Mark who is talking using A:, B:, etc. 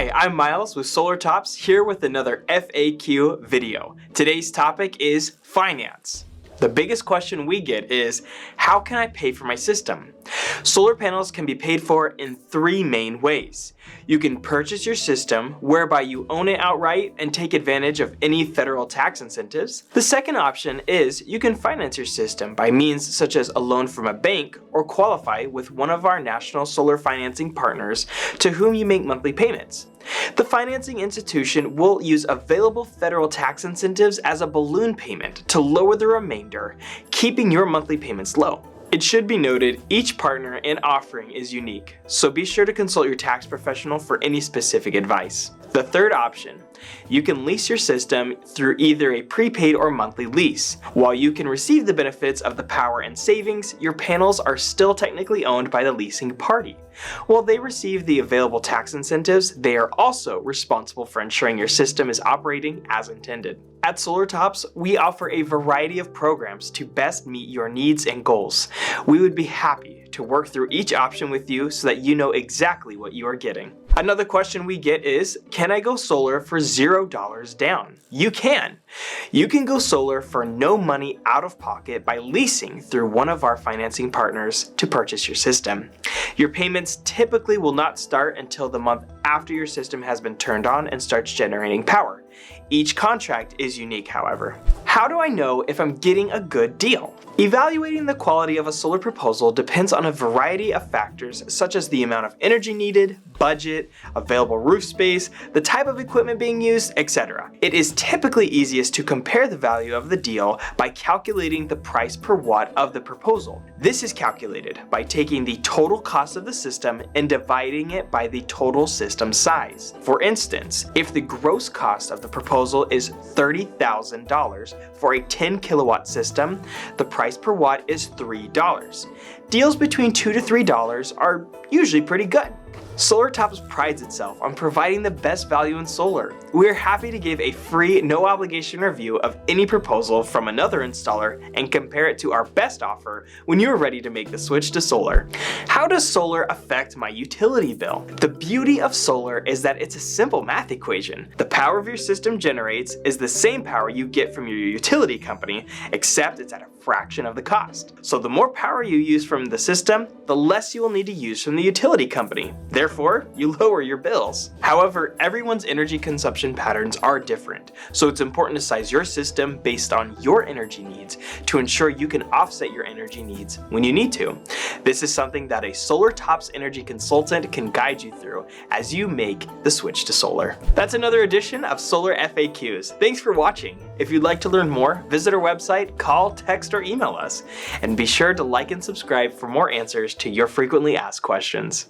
A: Hi, I'm Miles with Solar Tops here with another FAQ video. Today's topic is finance. The biggest question we get is, how can I pay for my system? Solar panels can be paid for in three main ways. You can purchase your system, whereby you own it outright and take advantage of any federal tax incentives. The second option is you can finance your system by means such as a loan from a bank or qualify with one of our national solar financing partners to whom you make monthly payments. The financing institution will use available federal tax incentives as a balloon payment to lower the remainder, keeping your monthly payments low. It should be noted, each partner and offering is unique, so be sure to consult your tax professional for any specific advice. The third option, you can lease your system through either a prepaid or monthly lease. While you can receive the benefits of the power and savings, your panels are still technically owned by the leasing party. While they receive the available tax incentives, they are also responsible for ensuring your system is operating as intended. At Solar Tops, we offer a variety of programs to best meet your needs and goals. We would be happy to work through each option with you so that you know exactly what you are getting. Another question we get is, can I go solar for $0 down? You can. You can go solar for no money out of pocket by leasing through one of our financing partners to purchase your system. Your payments typically will not start until the month after your system has been turned on and starts generating power. Each contract is unique, however. How do I know if I'm getting a good deal? Evaluating the quality of a solar proposal depends on a variety of factors such as the amount of energy needed, budget, available roof space, the type of equipment being used, etc. It is typically easiest to compare the value of the deal by calculating the price per watt of the proposal. This is calculated by taking the total cost of the system and dividing it by the total system size. For instance, if the gross cost of the proposal is $30,000 for a 10 kilowatt system, the price per watt is $3. Deals between $2 to $3 are usually pretty good. Solar Tops prides itself on providing the best value in solar. We are happy to give a free, no obligation review of any proposal from another installer and compare it to our best offer when you are ready to make the switch to solar. How does solar affect my utility bill? The beauty of solar is that it's a simple math equation. The power of your system generates is the same power you get from your utility company, except it's at a fraction of the cost. So the more power you use from the system, the less you will need to use from the utility company. Therefore, you lower your bills. However, everyone's energy consumption patterns are different, so it's important to size your system based on your energy needs to ensure you can offset your energy needs when you need to. This is something that a Solar Tops energy consultant can guide you through as you make the switch to solar. That's another edition of Solar FAQs. Thanks for watching. If you'd like to learn more, visit our website, call, text, or email us. And be sure to like and subscribe for more answers to your frequently asked questions.